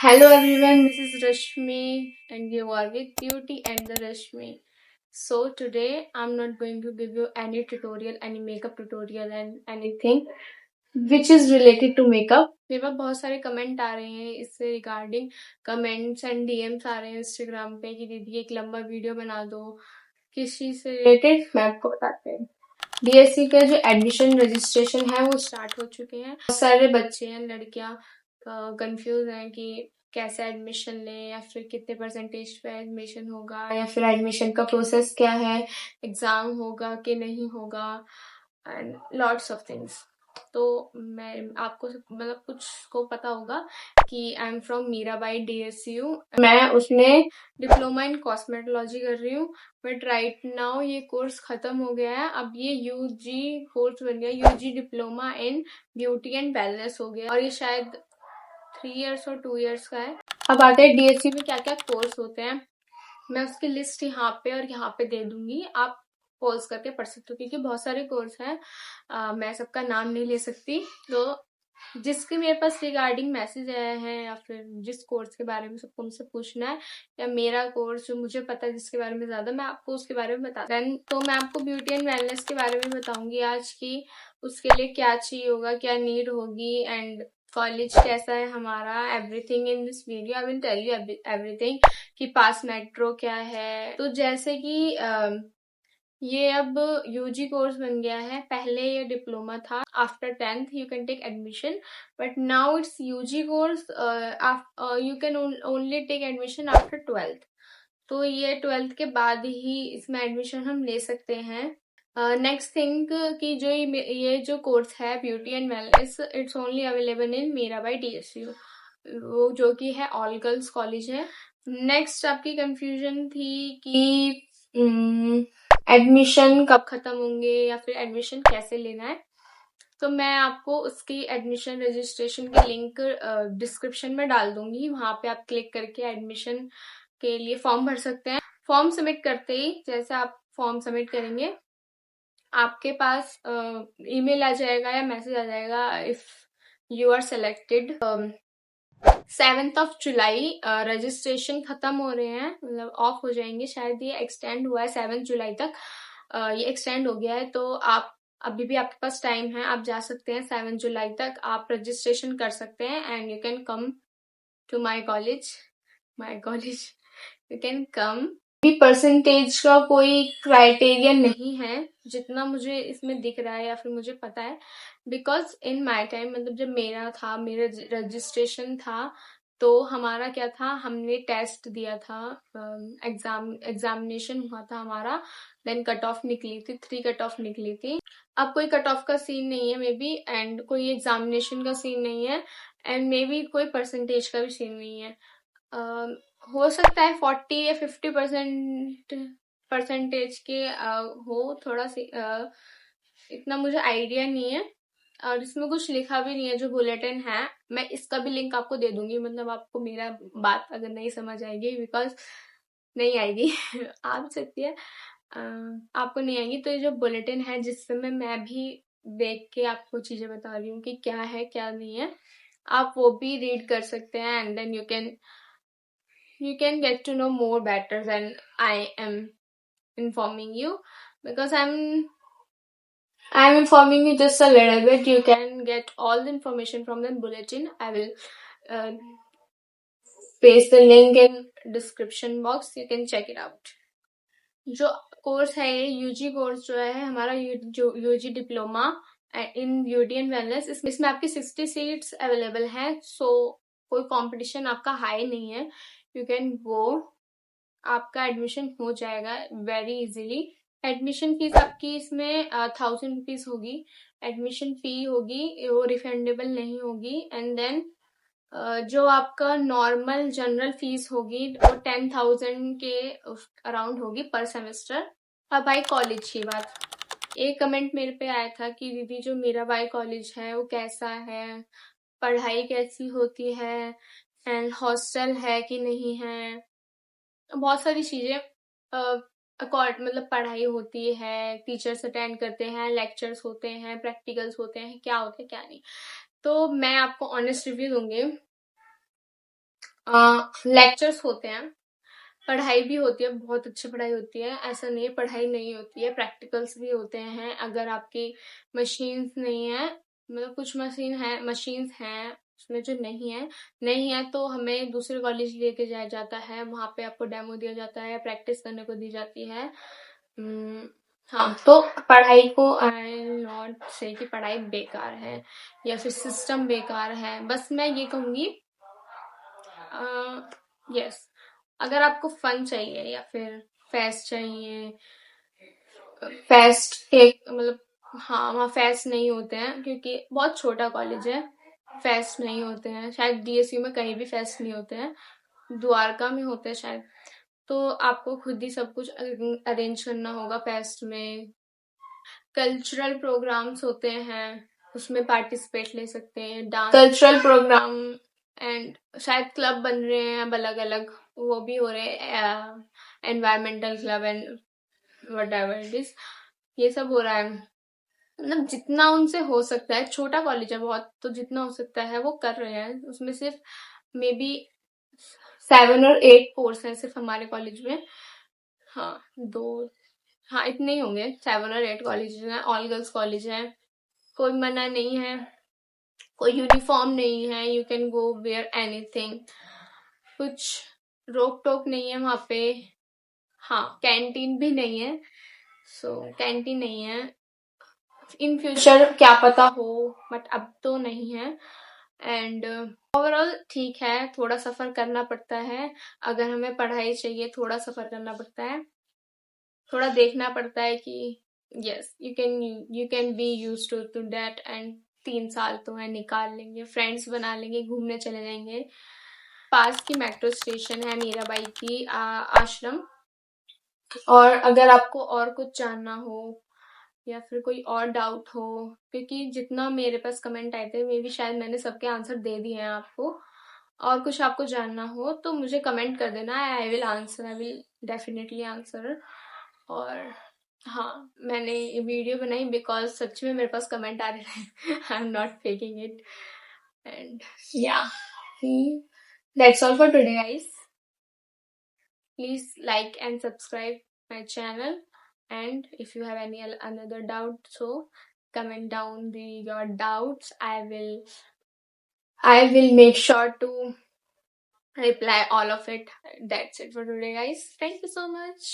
Hello everyone, this is Rashmi and you are with Beauty and the Rashmi. So today I'm not going to give you any tutorial, any makeup tutorial and anything which is related to makeup. मेरे पास बहुत सारे comment आ रहे हैं इससे regarding comments and DMs आ रहे हैं Instagram पे कि दीदी एक लंबा वीडियो बना दो किस चीज से रिलेटेड मैं आपको बताते हैं। डीएससी का जो एडमिशन रजिस्ट्रेशन है वो स्टार्ट हो चुके हैं। बहुत सारे बच्चे हैं, लड़कियां कंफ्यूज हैं कि कैसे एडमिशन लें या फिर कितने परसेंटेज पे एडमिशन होगा या फिर एडमिशन का प्रोसेस क्या है, एग्जाम होगा कि नहीं होगा एंड लॉट्स ऑफ थिंग्स। तो मैं आपको मतलब कुछ को पता होगा कि I am from Mirabai DSU. मैं उसमें डिप्लोमा इन कॉस्मेटोलॉजी कर रही हूँ, बट राइट नाउ ये कोर्स खत्म हो गया है। अब ये यूजी कोर्स बन गया, UG diploma in beauty and wellness हो गया और ये शायद 3 इयर्स और 2 इयर्स का है। अब आते हैं डीएससी में क्या क्या कोर्स होते हैं। मैं उसकी लिस्ट यहाँ पे और यहाँ पे दे दूंगी, आप पॉज करके पढ़ सकते हो क्योंकि बहुत सारे कोर्स हैं। मैं सबका नाम नहीं ले सकती। तो जिसके मेरे पास रिगार्डिंग मैसेज आया है या फिर जिस कोर्स के बारे में सबको मुझसे पूछना है या मेरा कोर्स जो मुझे पता है जिसके बारे में ज्यादा, मैं आपको उसके बारे में बता दें। तो मैं आपको ब्यूटी एंड वेलनेस के बारे में बताऊंगी आज की उसके लिए क्या चाहिए होगा, क्या नीड होगी एंड कॉलेज कैसा है हमारा। Everything in this video I will tell you everything कि पास मेट्रो क्या है। तो जैसे कि ये अब यूजी कोर्स बन गया है, पहले ये डिप्लोमा था। After 10th you can take admission, but now it's UG course. You can only take admission after 12th। तो ये 12th के बाद ही इसमें एडमिशन हम ले सकते हैं। नेक्स्ट थिंग कि जो ये जो कोर्स है beauty and wellness, it's only available in Mirabai DSU, वो जो कि है ऑल गर्ल्स कॉलेज है। नेक्स्ट आपकी कंफ्यूजन थी कि एडमिशन कब खत्म होंगे या फिर एडमिशन कैसे लेना है। तो मैं आपको उसकी एडमिशन रजिस्ट्रेशन की लिंक डिस्क्रिप्शन में डाल दूंगी, वहां पे आप क्लिक करके एडमिशन के लिए फॉर्म भर सकते हैं। फॉर्म सबमिट करते ही जैसे आप फॉर्म सबमिट करेंगे आपके पास ईमेल आ जाएगा या मैसेज आ जाएगा if you are selected. 7th of July registration खत्म हो रहे हैं, मतलब ऑफ हो जाएंगे। शायद ये एक्सटेंड हुआ है 7 जुलाई तक, ये एक्सटेंड हो गया है। तो आप अभी भी आपके पास टाइम है, आप जा सकते हैं 7 जुलाई तक आप रजिस्ट्रेशन कर सकते हैं and you can come to my college. You can come. भी परसेंटेज का कोई क्राइटेरिया नहीं है जितना मुझे इसमें दिख रहा है या फिर मुझे पता है, बिकॉज इन माई टाइम मतलब जब मेरा रजिस्ट्रेशन था तो हमारा क्या था, हमने टेस्ट दिया था, एग्जामिनेशन हुआ था हमारा, देन कट ऑफ निकली थी, 3 कट ऑफ निकली थी। अब कोई कट ऑफ का सीन नहीं है मे बी, एंड कोई एग्जामिनेशन का सीन नहीं है एंड मे बी कोई परसेंटेज का भी सीन नहीं है। हो सकता है 40 या 50% परसेंटेज के हो, थोड़ा सी इतना मुझे आइडिया नहीं है और इसमें कुछ लिखा भी नहीं है। जो बुलेटिन है मैं इसका भी लिंक आपको दे दूंगी, मतलब आपको मेरा बात अगर नहीं समझ आएगी, बिकॉज नहीं आएगी आ भी सकती है, आपको नहीं आएगी। तो ये जो बुलेटिन है जिससे मैं भी देख के आपको चीजें बता रही हूँ कि क्या है क्या नहीं है, आप वो भी रीड कर सकते हैं and then you can get to know more better than I am informing you, because I'm informing you just a little bit. You can get all the information from the bulletin. I will uh, paste the link in description box. You can check it out. जो course है ये UG course जो है हमारा, जो UG diploma in beauty and wellness, इसमें आपकी 60 seats available है। सो कोई कंपटीशन आपका हाई नहीं है, यू कैन गो, आपका एडमिशन हो जाएगा वेरी इजीली। एडमिशन फीस आपकी इसमें 1000 रुपीज होगी, एडमिशन फी होगी, वो रिफंडेबल नहीं होगी। एंड देन जो आपका नॉर्मल जनरल फीस होगी वो 10,000 के अराउंड होगी पर सेमेस्टर। अब आई कॉलेज की बात, एक कमेंट मेरे पे आया था कि दीदी जो मीराबाई कॉलेज है वो कैसा है, पढ़ाई कैसी होती है एंड हॉस्टल है कि नहीं है, बहुत सारी चीजें अकॉर्ड मतलब पढ़ाई होती है, टीचर्स अटेंड करते हैं, लेक्चर्स होते हैं, प्रैक्टिकल्स होते हैं, क्या होते हैं क्या नहीं। तो मैं आपको ऑनेस्ट रिव्यू दूंगी। लेक्चर्स होते हैं, पढ़ाई भी होती है, बहुत अच्छी पढ़ाई होती है, ऐसा नहीं है पढ़ाई नहीं होती है, प्रैक्टिकल्स भी होते हैं। अगर आपकी मशीन्स नहीं है, मतलब कुछ मशीन्स हैं उसमें जो नहीं है तो हमें दूसरे कॉलेज लेके जाया जाता है, वहां पे आपको डेमो दिया जाता है, प्रैक्टिस करने को दी जाती है। हाँ, तो पढ़ाई को आई नॉट से कि पढ़ाई बेकार है या फिर सिस्टम बेकार है, बस मैं ये कहूंगी यस, अगर आपको फन चाहिए या फिर फेस्ट चाहिए, फेस्ट एक मतलब, हाँ वहाँ फेस्ट नहीं होते हैं क्योंकि बहुत छोटा कॉलेज है, फेस्ट नहीं होते हैं, शायद डीएसयू में कहीं भी फेस्ट नहीं होते हैं, द्वारका में होते हैं शायद। तो आपको खुद ही सब कुछ अरेंज करना होगा फेस्ट में। कल्चरल प्रोग्राम्स होते हैं, उसमें पार्टिसिपेट ले सकते हैं, डांस कल्चरल प्रोग्राम, एंड शायद क्लब बन रहे हैं अब अलग अलग, वो भी हो रहे हैं, environmental club and what ever it is, ये सब हो रहा है। मतलब जितना उनसे हो सकता है, छोटा कॉलेज है बहुत, तो जितना हो सकता है वो कर रहे हैं। उसमें सिर्फ मे बी 7 और 8 कोर्स हैं सिर्फ हमारे कॉलेज में। हाँ, दो, हाँ इतने ही होंगे, 7 और 8 कॉलेज हैं, ऑल गर्ल्स कॉलेज है, कोई मना नहीं है, कोई यूनिफॉर्म नहीं है, you can go wear anything, कुछ रोक टोक नहीं है वहां पे। हाँ, कैंटीन भी नहीं है, कैंटीन नहीं है, इन फ्यूचर क्या पता हो, बट अब तो नहीं है। एंड ओवरऑल ठीक है, थोड़ा सफर करना पड़ता है, अगर हमें पढ़ाई चाहिए थोड़ा सफर करना पड़ता है, थोड़ा देखना पड़ता है कि yes you can be use to that, and 3 साल तो है, निकाल लेंगे, फ्रेंड्स बना लेंगे, घूमने चले जाएंगे। पास की मेट्रो स्टेशन है मीराबाई की आश्रम। और अगर आपको और कुछ जानना हो या फिर कोई और डाउट हो, क्योंकि जितना मेरे पास कमेंट आए थे मे भी शायद मैंने सबके आंसर दे दिए हैं आपको, और कुछ आपको जानना हो तो मुझे कमेंट कर देना, I will answer, I will definitely answer. और हाँ, मैंने ये वीडियो बनाई बिकॉज सच में मेरे पास कमेंट आ रहे थे, I am not faking it, and yeah that's all for today guys, please like and subscribe my channel, and if you have any another doubt, so comment down your doubts, I will make sure to reply all of it. That's it for today guys, thank you so much.